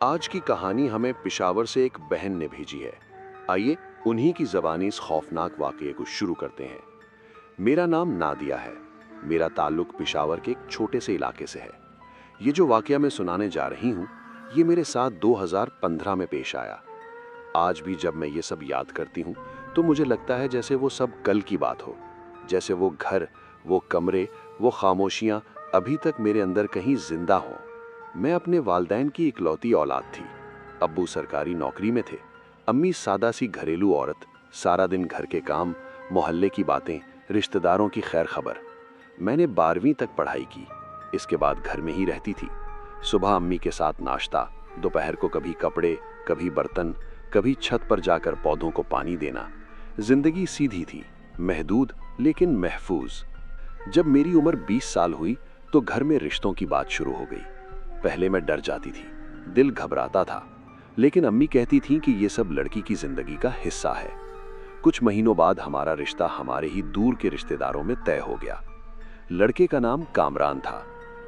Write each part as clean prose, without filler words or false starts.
आज की कहानी हमें पिशावर से एक बहन ने भेजी है। आइए उन्हीं की ज़बानी इस खौफनाक वाक़ये को शुरू करते हैं। मेरा नाम नादिया है। मेरा ताल्लुक पिशावर के एक छोटे से इलाके से है। ये जो वाक़या मैं सुनाने जा रही हूँ, ये मेरे साथ 2015 में पेश आया। आज भी जब मैं ये सब याद करती हूँ, तो मुझे लगता है जैसे वो सब कल की बात हो। जैसे वो घर, वो कमरे, वो खामोशियाँ अभी तक मेरे अंदर कहीं जिंदा हों। मैं अपने वालिदैन की इकलौती औलाद थी। अब्बू सरकारी नौकरी में थे। अम्मी सादा सी घरेलू औरत, सारा दिन घर के काम, मोहल्ले की बातें, रिश्तेदारों की खैर खबर। मैंने 12वीं तक पढ़ाई की। इसके बाद घर में ही रहती थी। सुबह अम्मी के साथ नाश्ता, दोपहर को कभी कपड़े, कभी बर्तन, कभी छत पर जाकर पौधों को पानी देना। जिंदगी सीधी थी, महदूद लेकिन महफूज। जब मेरी उम्र 20 साल हुई तो घर में रिश्तों की बात शुरू हो गई। पहले मैं डर जाती थी, दिल घबराता था, लेकिन अम्मी कहती थीं कि ये सब लड़की की जिंदगी का हिस्सा है। कुछ महीनों बाद हमारा रिश्ता हमारे ही दूर के रिश्तेदारों में तय हो गया। लड़के का नाम कामरान था।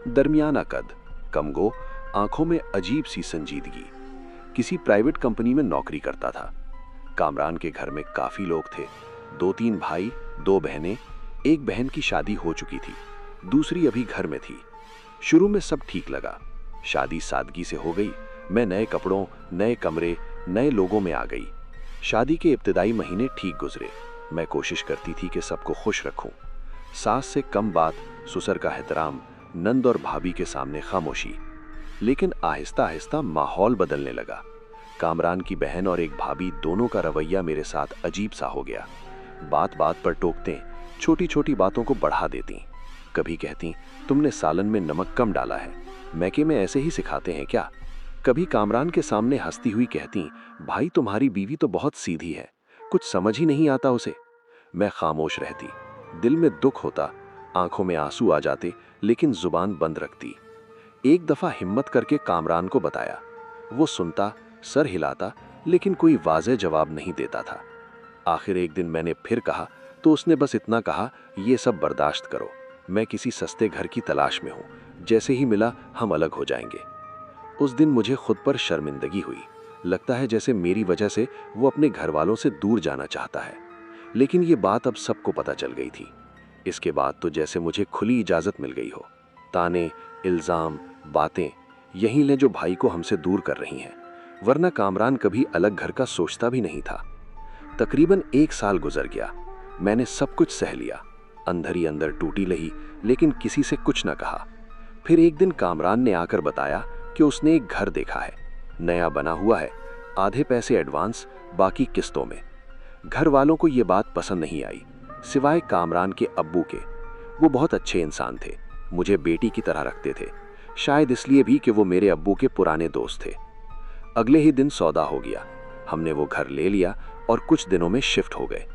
दरमियाना कद, कमगो, आंखों में अजीब सी संजीदगी। किसी प्राइवेट कंपनी में नौकरी करता था। कामरान के घर में काफी लोग थे। 2-3 भाई, 2 बहनें। एक बहन की शादी हो चुकी थी, दूसरी अभी घर में थी। शुरू में सब ठीक लगा। शादी सादगी से हो गई। मैं नए कपड़ों, नए कमरे, नए लोगों में आ गई। शादी के इब्तिदाई महीने ठीक गुजरे। मैं कोशिश करती थी कि सबको खुश रखूं। सास से कम बात, ससुर का एहतराम, नंद और भाभी के सामने खामोशी। लेकिन आहिस्ता आहिस्ता माहौल बदलने लगा। कामरान की बहन और एक भाभी दोनों का रवैया मेरे साथ अजीब सा हो गया। बात बात पर टोकते, छोटी छोटी बातों को बढ़ा देती। कभी कहती, तुमने सालन में नमक कम डाला है, मैके में ऐसे ही सिखाते हैं क्या? कभी कामरान के सामने हंसती हुई कहती, भाई तुम्हारी बीवी तो बहुत सीधी है, कुछ समझ ही नहीं आता उसे। मैं खामोश रहती। दिल में दुख होता, आंखों में आंसू आ जाते, लेकिन जुबान बंद रखती। एक दफा हिम्मत करके कामरान को बताया। वो सुनता, सर हिलाता, लेकिन कोई वाज़ेह जवाब नहीं देता था। आखिर एक दिन मैंने फिर कहा तो उसने बस इतना कहा, ये सब बर्दाश्त करो, मैं किसी सस्ते घर की तलाश में हूं, जैसे ही मिला हम अलग हो जाएंगे। उस दिन मुझे खुद पर शर्मिंदगी हुई। लगता है जैसे मेरी वजह से वो अपने घर वालों से दूर जाना चाहता है। लेकिन ये बात अब सबको पता चल गई थी। इसके बाद तो जैसे मुझे खुली इजाजत मिल गई हो। ताने, इल्जाम, बातें यही ले जो भाई को हमसे दूर कर रही हैं। वरना कामरान कभी अलग घर का सोचता भी नहीं था। तकरीबन 1 साल गुजर गया। मैंने सब कुछ सह लिया। अंदर ही अंदर टूटी रही, लेकिन किसी से कुछ न कहा। फिर एक दिन कामरान ने आकर बताया कि उसने एक घर देखा है, नया बना हुआ है, आधे पैसे एडवांस, बाकी किस्तों में। घर वालों को ये बात पसंद नहीं आई, सिवाय कामरान के अब्बू के। वो बहुत अच्छे इंसान थे, मुझे बेटी की तरह रखते थे, शायद इसलिए भी कि वो मेरे अब्बू के पुराने दोस्त थे। अगले ही दिन सौदा हो गया। हमने वो घर ले लिया और कुछ दिनों में शिफ्ट हो गए।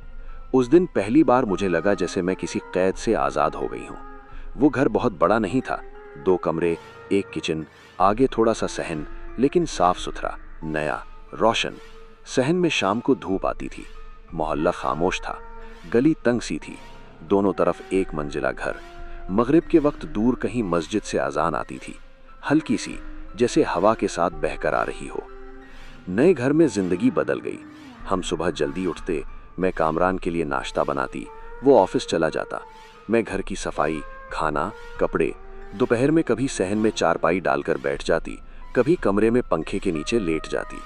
उस दिन पहली बार मुझे लगा जैसे मैं किसी कैद से आज़ाद हो गई हूँ। वो घर बहुत बड़ा नहीं था। 2 कमरे, एक किचन, आगे थोड़ा सा सहन, लेकिन साफ सुथरा, नया, रोशन। सहन में शाम को धूप आती थी। मोहल्ला खामोश था। गली तंग सी थी। दोनों तरफ एक मंजिला घर। मगरिब के वक्त दूर कहीं मस्जिद से अजान आती थी, हल्की सी, जैसे हवा के साथ बहकर आ रही हो। नए घर में जिंदगी बदल गई। हम सुबह जल्दी उठते, मैं कामरान के लिए नाश्ता बनाती, वो ऑफिस चला जाता। मैं घर की सफाई, खाना, कपड़े। दोपहर में कभी सहन में चारपाई डालकर बैठ जाती, कभी कमरे में पंखे के नीचे लेट जाती।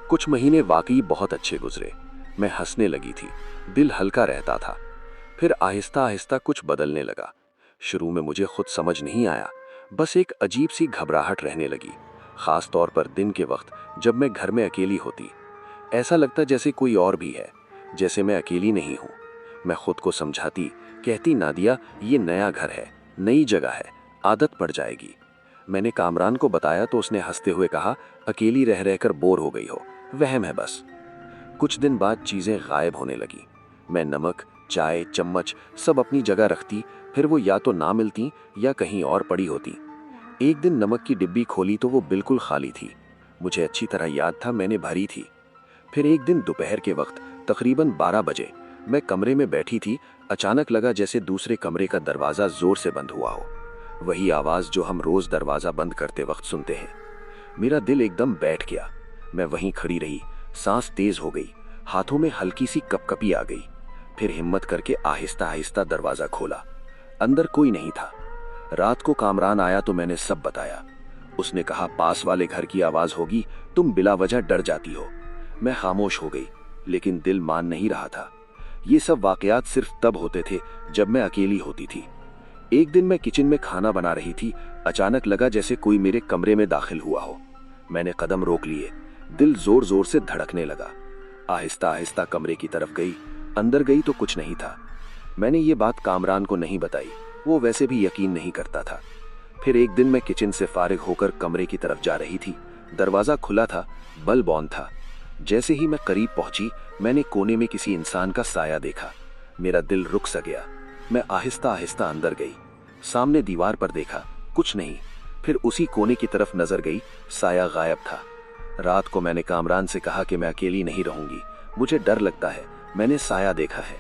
कुछ महीने वाकई बहुत अच्छे गुजरे। मैं हंसने लगी थी, दिल हल्का रहता था। फिर आहिस्ता आहिस्ता कुछ बदलने लगा। शुरू में मुझे खुद समझ नहीं आया, बस एक अजीब सी घबराहट रहने लगी, खास तौर पर दिन के वक्त जब मैं घर में अकेली होती। ऐसा लगता जैसे कोई और भी है, जैसे मैं अकेली नहीं हूँ। मैं खुद को समझाती, कहती, नादिया ये नया घर है, नई जगह है, आदत पड़ जाएगी। मैंने कामरान को बताया तो उसने हंसते हुए कहा, अकेली रह रहकर बोर हो गई हो, वहम है बस। कुछ दिन बाद चीजें गायब होने लगी। मैं नमक, चाय, चम्मच सब अपनी जगह रखती, फिर वो या तो ना मिलती या कहीं और पड़ी होती। एक दिन नमक की डिब्बी खोली तो वो बिल्कुल खाली थी। मुझे अच्छी तरह याद था मैंने भरी थी। फिर एक दिन दोपहर के वक्त तकरीबन 12 बजे मैं कमरे में बैठी थी। अचानक लगा जैसे दूसरे कमरे का दरवाजा जोर से बंद हुआ हो। वही आवाज जो हम रोज दरवाजा बंद करते वक्त सुनते हैं। मेरा दिल एकदम बैठ गया। मैं वहीं खड़ी रही, सांस तेज हो गई, हाथों में हल्की सी कपकपी आ गई। फिर हिम्मत करके आहिस्ता आहिस्ता दरवाजा खोला। अंदर कोई नहीं था। रात को कामरान आया तो मैंने सब बताया। उसने कहा पास वाले घर की आवाज होगी, तुम बिला वजह डर जाती हो। मैं खामोश हो गई, लेकिन दिल मान नहीं रहा था। ये सब वाकयात सिर्फ तब होते थे जब मैं अकेली होती थी। एक दिन मैं किचन में खाना बना रही थी, अचानक लगा जैसे कोई मेरे कमरे में दाखिल हुआ हो। मैंने कदम रोक लिए, दिल जोर जोर से धड़कने लगा। आहिस्ता आहिस्ता कमरे की तरफ गई। अंदर गई तो कुछ नहीं था। मैंने ये बात कामरान को नहीं बताई, वो वैसे भी यकीन नहीं करता था। फिर एक दिन मैं किचन से फारिग होकर कमरे की तरफ जा रही थी। दरवाजा खुला था, बल्ब ऑन था। जैसे ही मैं करीब पहुंची, मैंने कोने में किसी इंसान का साया देखा। मेरा दिल रुक सा गया। मैं आहिस्ता आहिस्ता अंदर गई। सामने दीवार पर देखा, कुछ नहीं। फिर उसी कोने की तरफ नजर गई, साया गायब था। रात को मैंने कामरान से कहा कि मैं अकेली नहीं रहूंगी, मुझे डर लगता है, मैंने साया देखा है।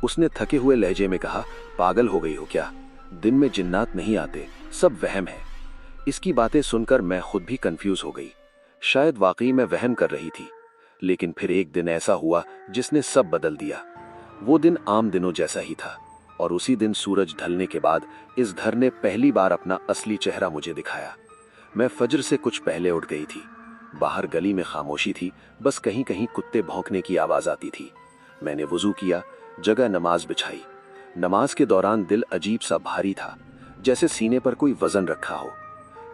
उसने थके हुए लहजे में कहा, पागल हो गई हो क्या? दिन में जिन्नात नहीं आते, सब वहम है। इसकी बातें सुनकर मैं खुद भी कंफ्यूज हो गई। शायद वाकई मैं वहम कर रही थी। लेकिन फिर एक दिन ऐसा हुआ जिसने सब बदल दिया। वो दिन आम दिनों जैसा ही था, और उसी दिन सूरज ढलने के बाद इस घर ने पहली बार अपना असली चेहरा मुझे दिखाया। मैं फजर से कुछ पहले उठ गई थी। बाहर गली में खामोशी थी, बस कहीं कहीं कुत्ते भौंकने की आवाज आती थी। मैंने वुजू किया, जगह नमाज बिछाई। नमाज के दौरान दिल अजीब सा भारी था, जैसे सीने पर कोई वजन रखा हो।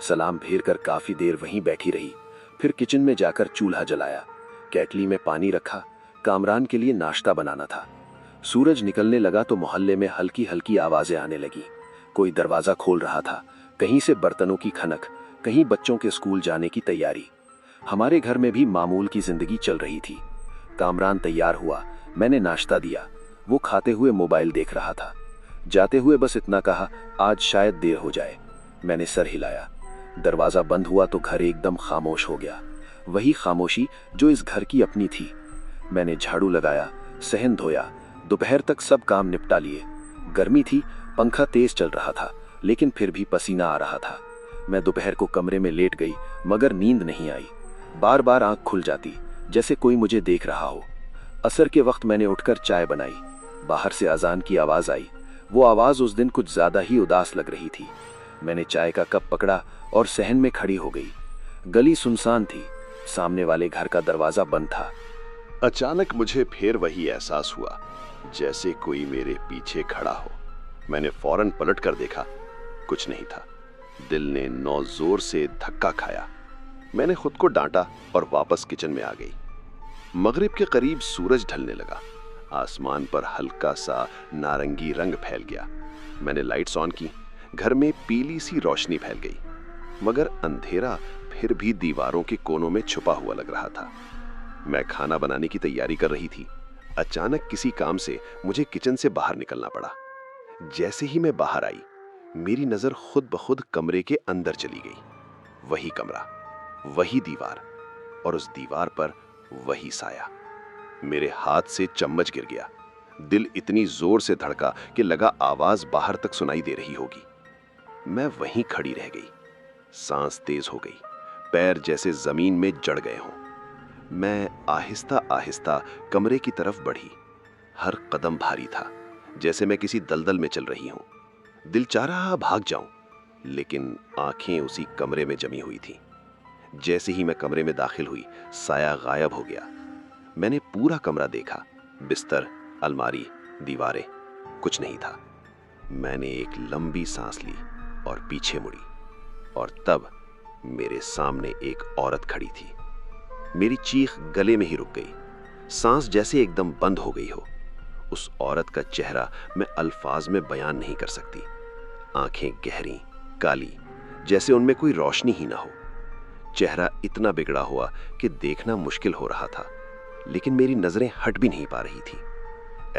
सलाम फेर कर काफी देर वहीं बैठी रही। फिर किचन में जाकर चूल्हा जलाया, केटली में पानी रखा, कामरान के लिए नाश्ता बनाना था। सूरज निकलने लगा तो मोहल्ले में हल्की हल्की आवाजें आने लगी। कोई दरवाजा खोल रहा था, कहीं से बर्तनों की खनक, कहीं बच्चों के स्कूल जाने की तैयारी। हमारे घर में भी मामूल की जिंदगी चल रही थी। कामरान तैयार हुआ, मैंने नाश्ता दिया। वो खाते हुए मोबाइल देख रहा था। जाते हुए बस इतना कहा, आज शायद देर हो जाए। मैंने सर हिलाया। दरवाजा बंद हुआ तो घर एकदम खामोश हो गया, वही खामोशी जो इस घर की अपनी थी। मैंने झाड़ू लगाया, सहन धोया, दोपहर तक सब काम निपटा लिए। गर्मी थी, पंखा तेज चल रहा था, लेकिन फिर भी पसीना आ रहा था। मैं दोपहर को कमरे में लेट गई, मगर नींद नहीं आई। बार बार आंख खुल जाती, जैसे कोई मुझे देख रहा हो। असर के वक्त मैंने उठकर चाय बनाई। बाहर से अजान की आवाज आई। वो आवाज उस दिन कुछ ज्यादा ही उदास लग रही थी। मैंने चाय का कप पकड़ा और सहन में खड़ी हो गई। गली सुनसान थी, सामने वाले घर का दरवाजा बंद था। अचानक मुझे फिर वही एहसास हुआ, जैसे कोई मेरे पीछे खड़ा हो। मैंने फौरन पलट कर देखा, कुछ नहीं था। दिल ने नौ जोर से धक्का खाया। मैंने खुद को डांटा और वापस किचन में आ गई। मगरिब के करीब सूरज ढलने लगा। आसमान पर हल्का सा नारंगी रंग फैल गया। मैंने लाइट्स ऑन की। घर में पीली सी रोशनी फैल गई, मगर अंधेरा फिर भी दीवारों के कोनों में छुपा हुआ लग रहा था। मैं खाना बनाने की तैयारी कर रही थी। अचानक किसी काम से मुझे किचन से बाहर निकलना पड़ा। जैसे ही मैं बाहर आई, मेरी नजर खुद ब खुद कमरे के अंदर चली गई। वही कमरा, वही दीवार, और उस दीवार पर वही साया। मेरे हाथ से चम्मच गिर गया। दिल इतनी जोर से धड़का कि लगा आवाज बाहर तक सुनाई दे रही होगी। मैं वहीं खड़ी रह गई। सांस तेज हो गई, पैर जैसे जमीन में जड़ गए हों। मैं आहिस्ता आहिस्ता कमरे की तरफ बढ़ी। हर कदम भारी था, जैसे मैं किसी दलदल में चल रही हूं। दिल चाह रहा भाग जाऊं, लेकिन आंखें उसी कमरे में जमी हुई थी। जैसे ही मैं कमरे में दाखिल हुई, साया गायब हो गया। मैंने पूरा कमरा देखा, बिस्तर, अलमारी, दीवारें, कुछ नहीं था। मैंने एक लंबी सांस ली और पीछे मुड़ी, और तब मेरे सामने एक औरत खड़ी थी। मेरी चीख गले में ही रुक गई। सांस जैसे एकदम बंद हो गई हो। उस औरत का चेहरा मैं अल्फाज में बयान नहीं कर सकती। आंखें गहरी, काली, जैसे उनमें कोई रोशनी ही ना हो। चेहरा इतना बिगड़ा हुआ कि देखना मुश्किल हो रहा था, लेकिन मेरी नजरें हट भी नहीं पा रही थी।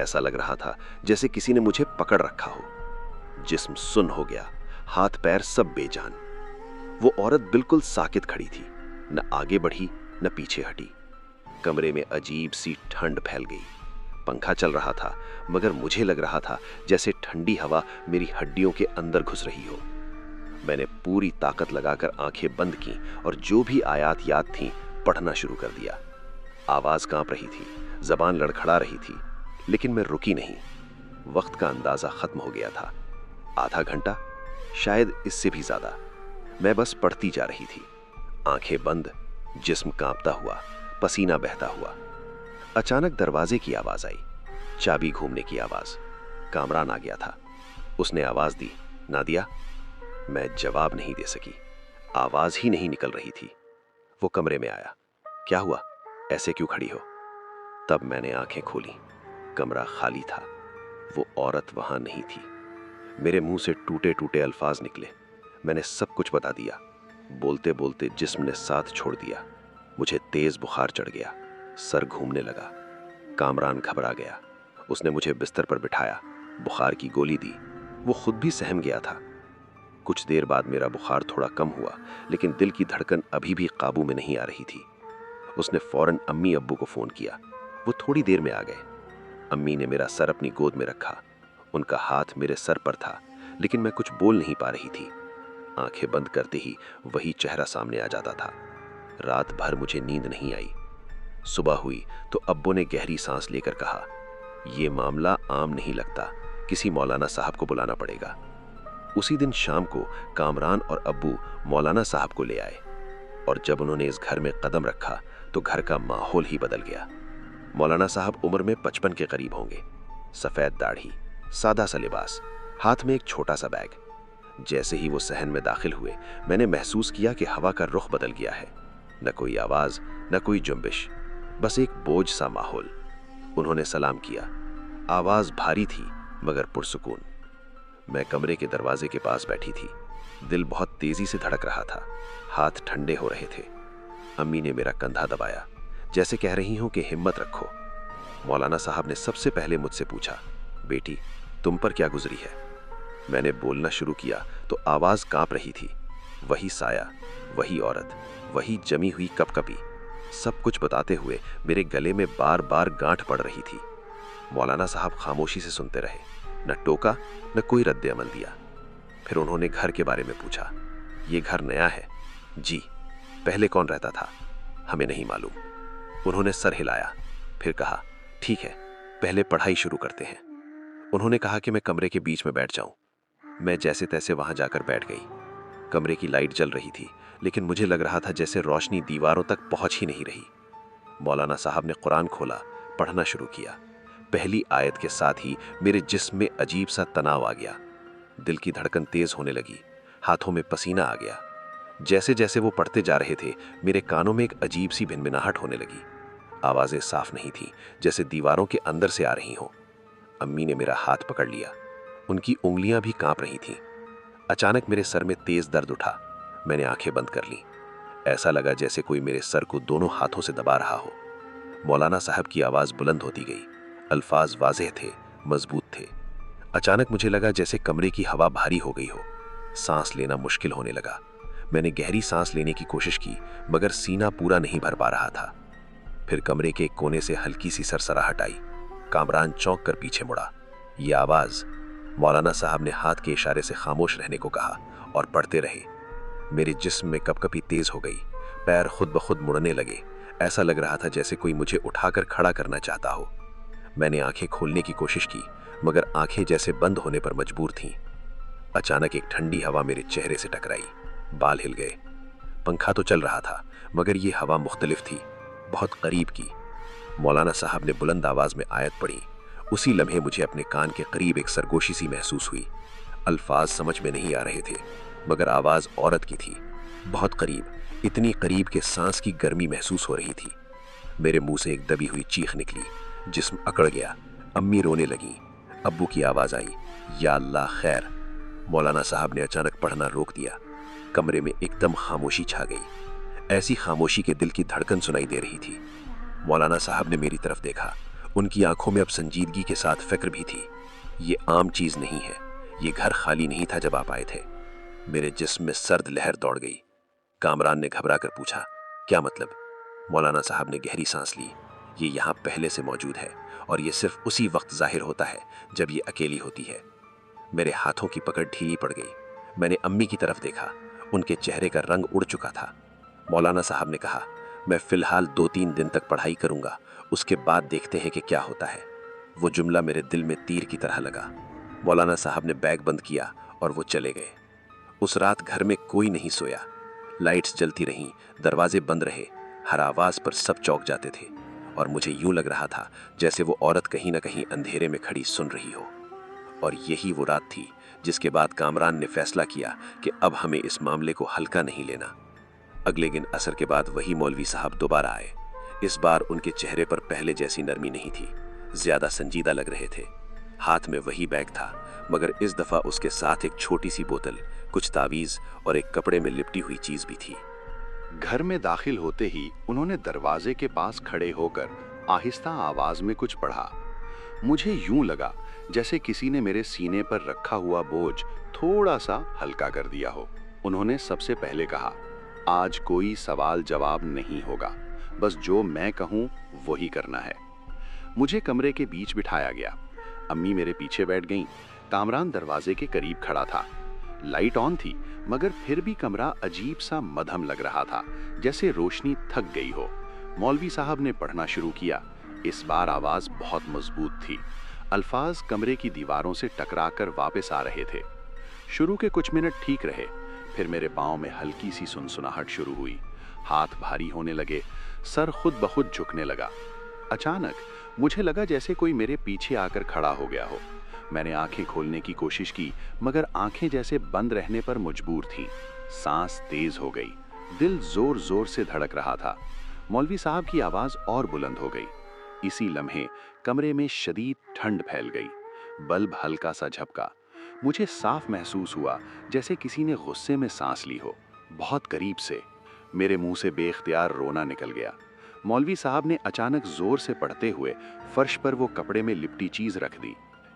ऐसा लग रहा था जैसे किसी ने मुझे पकड़ रखा हो। जिस्म सुन्न हो गया, हाथ पैर सब बेजान। वो औरत बिल्कुल साकित खड़ी थी, न आगे बढ़ी न पीछे हटी। कमरे में अजीब सी ठंड फैल गई। पंखा चल रहा था, मगर मुझे लग रहा था जैसे ठंडी हवा मेरी हड्डियों के अंदर घुस रही हो। मैंने पूरी ताकत लगाकर आंखें बंद की और जो भी आयात याद थीं पढ़ना शुरू कर दिया। आवाज कांप रही थी, जबान लड़खड़ा रही थी, लेकिन मैं रुकी नहीं। वक्त का अंदाजा खत्म हो गया था। आधा घंटा, शायद इससे भी ज्यादा। मैं बस पढ़ती जा रही थी, आंखें बंद, जिस्म कांपता हुआ, पसीना बहता हुआ। अचानक दरवाजे की आवाज आई, चाबी घूमने की आवाज। कामरान आ गया था। उसने आवाज दी, नादिया। मैं जवाब नहीं दे सकी, आवाज ही नहीं निकल रही थी। वो कमरे में आया। क्या हुआ, ऐसे क्यों खड़ी हो? तब मैंने आंखें खोली। कमरा खाली था, वो औरत वहां नहीं थी। मेरे मुंह से टूटे टूटे अल्फाज निकले। मैंने सब कुछ बता दिया। बोलते बोलते जिस्म ने साथ छोड़ दिया। मुझे तेज बुखार चढ़ गया, सर घूमने लगा। कामरान घबरा गया। उसने मुझे बिस्तर पर बिठाया, बुखार की गोली दी। वो खुद भी सहम गया था। कुछ देर बाद मेरा बुखार थोड़ा कम हुआ, लेकिन दिल की धड़कन अभी भी काबू में नहीं आ रही थी। उसने फौरन अम्मी अब्बू को फोन किया। वो थोड़ी देर में आ गए। अम्मी ने मेरा सर अपनी गोद में रखा। उनका हाथ मेरे सर पर था, लेकिन मैं कुछ बोल नहीं पा रही थी। आंखें बंद करते ही वही चेहरा सामने आ जाता था। रात भर मुझे नींद नहीं आई। सुबह हुई तो अब्बू ने गहरी सांस लेकर कहा, यह मामला आम नहीं लगता, किसी मौलाना साहब को बुलाना पड़ेगा। उसी दिन शाम को कामरान और अब्बू मौलाना साहब को ले आए, और जब उन्होंने इस घर में कदम रखा तो घर का माहौल ही बदल गया। मौलाना साहब उम्र में 55 के करीब होंगे। सफेद दाढ़ी, सादा सा लिबास, हाथ में एक छोटा सा बैग। जैसे ही वो सहन में दाखिल हुए, मैंने महसूस किया कि हवा का रुख बदल गया है। न कोई आवाज, न कोई जुम्बिश, बस एक बोझ सा माहौल। उन्होंने सलाम किया। आवाज भारी थी मगर पुरसुकून। मैं कमरे के दरवाजे के पास बैठी थी। दिल बहुत तेजी से धड़क रहा था, हाथ ठंडे हो रहे थे। अम्मी ने मेरा कंधा दबाया, जैसे कह रही हूं कि हिम्मत रखो। मौलाना साहब ने सबसे पहले मुझसे पूछा, बेटी तुम पर क्या गुजरी है? मैंने बोलना शुरू किया तो आवाज कांप रही थी। वही साया, वही औरत, वही जमी हुई कपकपी। सब कुछ बताते हुए मेरे गले में बार बार गांठ पड़ रही थी। मौलाना साहब खामोशी से सुनते रहे, न टोका न कोई रद्द अमल दिया। फिर उन्होंने घर के बारे में पूछा। ये घर नया है? जी। पहले कौन रहता था? हमें नहीं मालूम। उन्होंने सर हिलाया, फिर कहा, ठीक है, पहले पढ़ाई शुरू करते हैं। उन्होंने कहा कि मैं कमरे के बीच में बैठ जाऊं। मैं जैसे तैसे वहां जाकर बैठ गई। कमरे की लाइट जल रही थी, लेकिन मुझे लग रहा था जैसे रोशनी दीवारों तक पहुंच ही नहीं रही। मौलाना साहब ने कुरान खोला, पढ़ना शुरू किया। पहली आयत के साथ ही मेरे जिस्म में अजीब सा तनाव आ गया। दिल की धड़कन तेज होने लगी, हाथों में पसीना आ गया। जैसे जैसे वो पढ़ते जा रहे थे, मेरे कानों में एक अजीब सी भिनभिनाहट होने लगी। आवाजें साफ नहीं थी, जैसे दीवारों के अंदर से आ रही हों। अम्मी ने मेरा हाथ पकड़ लिया। उनकी उंगलियां भी कांप रही थीं। अचानक मेरे सर में तेज दर्द उठा। मैंने आंखें बंद कर लीं। ऐसा लगा जैसे कोई मेरे सर को दोनों हाथों से दबा रहा हो। मौलाना साहब की आवाज बुलंद होती गई। अल्फाज वाज़ेह थे, मजबूत थे। अचानक मुझे लगा जैसे कमरे की हवा भारी हो गई हो। सांस लेना मुश्किल होने लगा। मैंने गहरी सांस लेने की कोशिश की, मगर सीना पूरा नहीं भर पा रहा था। फिर कमरे के एक कोने से हल्की सी सरसराहट आई। कामरान चौंक कर पीछे मुड़ा। ये आवाज? मौलाना साहब ने हाथ के इशारे से खामोश रहने को कहा और पढ़ते रहे। मेरे जिस्म में कपकपी तेज हो गई, पैर खुद ब खुद मुड़ने लगे। ऐसा लग रहा था जैसे कोई मुझे उठाकर खड़ा करना चाहता हो। मैंने आंखें खोलने की कोशिश की, मगर आंखें जैसे बंद होने पर मजबूर थीं। अचानक एक ठंडी हवा मेरे चेहरे से टकराई, बाल हिल गए। पंखा तो चल रहा था, मगर ये हवा मुख्तलिफ थी, बहुत करीब की। मौलाना साहब ने बुलंद आवाज में आयत पढ़ी। उसी लम्हे मुझे अपने कान के करीब एक सरगोशी सी महसूस हुई। अल्फाज समझ में नहीं आ रहे थे, मगर आवाज औरत की थी, बहुत करीब, इतनी करीब कि सांस की गर्मी महसूस हो रही थी। मेरे मुंह से एक दबी हुई चीख निकली, जिस्म अकड़ गया। अम्मी रोने लगी। अब्बू की आवाज आई, या अल्लाह खैर। मौलाना साहब ने अचानक पढ़ना रोक दिया। कमरे में एकदम खामोशी छा गई, ऐसी खामोशी के दिल की धड़कन सुनाई दे रही थी। मौलाना साहब ने मेरी तरफ देखा। उनकी आंखों में अब संजीदगी के साथ फिक्र भी थी। ये आम चीज नहीं है, ये घर खाली नहीं था जब आप आए थे। मेरे जिस्म में सर्द लहर दौड़ गई। कामरान ने घबरा कर पूछा, क्या मतलब? मौलाना साहब ने गहरी सांस ली। ये यहाँ पहले से मौजूद है, और ये सिर्फ उसी वक्त जाहिर होता है जब ये अकेली होती है। मेरे हाथों की पकड़ ढीली पड़ गई। मैंने अम्मी की तरफ देखा। उनके चेहरे का रंग उड़ चुका था। मौलाना साहब ने कहा, मैं फिलहाल 2-3 दिन तक पढ़ाई करूंगा, उसके बाद देखते हैं कि क्या होता है। वो जुमला मेरे दिल में तीर की तरह लगा। मौलाना साहब ने बैग बंद किया और वो चले गए। उस रात घर में कोई नहीं सोया। लाइट्स जलती रहीं, दरवाजे बंद रहे। हर आवाज पर सब चौंक जाते थे और मुझे यूं लग रहा था जैसे वो औरत कहीं ना कहीं अंधेरे में खड़ी सुन रही हो। और यही वो रात थी जिसके बाद कामरान ने फैसला किया कि अब हमें इस मामले को हल्का नहीं लेना। अगले दिन असर के बाद वही मौलवी साहब दोबारा आए। इस बार उनके चेहरे पर पहले जैसी नरमी नहीं थी, ज्यादा संजीदा लग रहे थे। हाथ में वही बैग था, मगर इस दफा उसके साथ एक छोटी सी बोतल, कुछ तावीज और एक कपड़े में लिपटी हुई चीज भी थी। घर में दाखिल होते ही उन्होंने दरवाजे के पास खड़े होकर आहिस्ता आवाज में कुछ पढ़ा। मुझे यूं लगा जैसे किसी ने मेरे सीने पर रखा हुआ बोझ थोड़ा सा हल्का कर दिया हो। उन्होंने सबसे पहले कहा, आज कोई सवाल जवाब नहीं होगा, बस जो मैं कहूं वही करना है। मुझे कमरे के बीच बिठाया गया। अम्मी मेरे पीछे बैठ गईं। कामरान दरवाजे के करीब खड़ा था। लाइट ऑन थी, मगर फिर भी कमरा अजीब सा मधम लग रहा था, जैसे रोशनी थक गई हो। मौलवी साहब ने पढ़ना शुरू किया। इस बार आवाज बहुत मजबूत थी। अल्फाज कमरे की दीवारों से टकराकर वापस आ रहे थे। शुरू के कुछ मिनट ठीक रहे, फिर मेरे पांव में हल्की सी सुनसुनाहट शुरू हुई। हाथ भारी होने लगे, सर खुद ब खुद झुकने लगा। अचानक मुझे लगा जैसे कोई मेरे पीछे आकर खड़ा हो गया हो। मैंने आंखें खोलने की कोशिश की, मगर आंखें जैसे बंद रहने पर मजबूर थीं। सांस तेज हो गई, दिल जोर जोर से धड़क रहा था। मौलवी साहब की आवाज और बुलंद हो गई। इसी लम्हे कमरे में शदीद ठंड फैल गई। बल्ब हल्का सा झपका। मुझे साफ महसूस हुआ जैसे किसी ने गुस्से में सांस ली हो, बहुत करीब से। मेरे मुंह से बेख्तियार रोना निकल गया। मौलवी साहब ने अचानक जोर से पढ़ते हुए फर्श पर वो कपड़े में लिपटी चीज रख दी।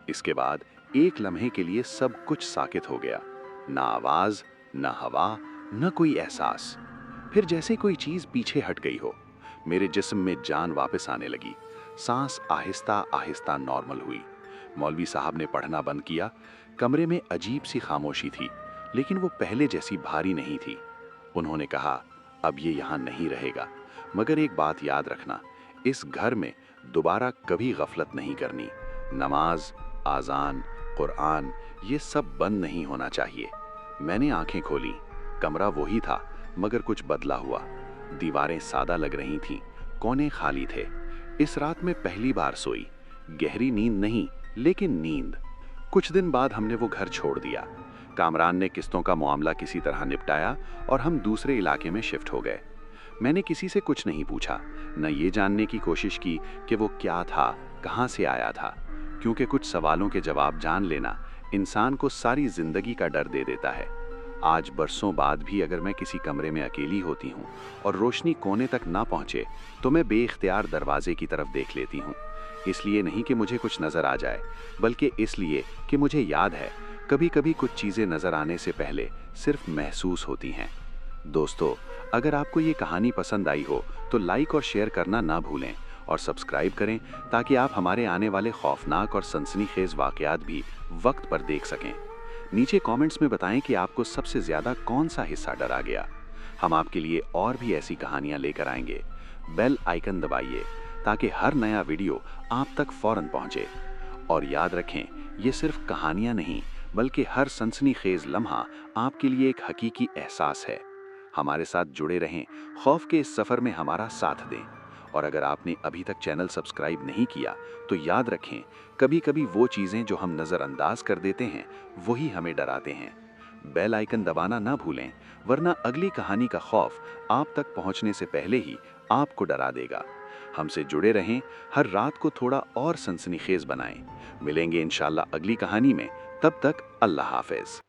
इसके बाद एक लम्हे के लिए सब कुछ साकित हो गया। ना आवाज, ना हवा, न कोई एहसास। फिर जैसे कोई चीज पीछे हट गई हो। मेरे जिस्म में जान वापस आने लगी। सांस आहिस्ता आहिस्ता नॉर्मल हुई। मौलवी साहब ने पढ़ना बंद किया। कमरे में अजीब सी खामोशी थी, लेकिन वो पहले जैसी भारी नहीं थी। उन्होंने कहा, अब ये यहाँ नहीं रहेगा, मगर एक बात याद रखना, इस घर में दोबारा कभी गफलत नहीं करनी। नमाज, आजान, कुरान, ये सब बंद नहीं होना चाहिए। मैंने आंखें खोली। कमरा वही था, मगर कुछ बदला हुआ। दीवारें सादा लग रही थीं, कोने खाली थे। इस रात में पहली बार सोई। गहरी नींद नहीं, लेकिन नींद। कुछ दिन बाद हमने वो घर छोड़ दिया। कामरान ने किस्तों का मामला किसी तरह निपटाया और हम दूसरे इलाके में शिफ्ट हो गए। मैंने किसी से कुछ नहीं पूछा, न ये जानने की कोशिश की कि वो क्या था, कहाँ से आया था, क्योंकि कुछ सवालों के जवाब जान लेना इंसान को सारी जिंदगी का डर दे देता है। आज बरसों बाद भी अगर मैं किसी कमरे में अकेली होती हूँ और रोशनी कोने तक ना पहुँचे, तो मैं बेइख्तियार दरवाजे की तरफ देख लेती हूँ। इसलिए नहीं कि मुझे कुछ नजर आ जाए, बल्कि इसलिए कि मुझे याद है कभी कभी कुछ चीजें नजर आने से पहले सिर्फ महसूस होती हैं। दोस्तों, अगर आपको ये कहानी पसंद आई हो तो लाइक और शेयर करना ना भूलें और सब्सक्राइब करें, ताकि आप हमारे आने वाले खौफनाक और सनसनीखेज वाकयात भी वक्त पर देख सकें। नीचे कमेंट्स में बताएं कि आपको सबसे ज्यादा कौन सा हिस्सा डरा गया। हम आपके लिए और भी ऐसी कहानियां लेकर आएंगे। बेल आइकन दबाइए ताकि हर नया वीडियो आप तक फौरन पहुंचे। और याद रखें, ये सिर्फ कहानियां नहीं, बल्कि हर सनसनीखेज लम्हा आपके लिए एक हकीकी एहसास है। हमारे साथ जुड़े रहें, खौफ के इस सफर में हमारा साथ दें। और अगर आपने अभी तक चैनल सब्सक्राइब नहीं किया तो याद रखें, कभी कभी वो चीजें जो हम नजरअंदाज कर देते हैं वही हमें डराते हैं। बेल आइकन दबाना ना भूलें, वरना अगली कहानी का खौफ आप तक पहुंचने से पहले ही आपको डरा देगा। हमसे जुड़े रहें, हर रात को थोड़ा और सनसनीखेज बनाएं। मिलेंगे इंशाल्लाह अगली कहानी में। तब तक अल्लाह हाफिज।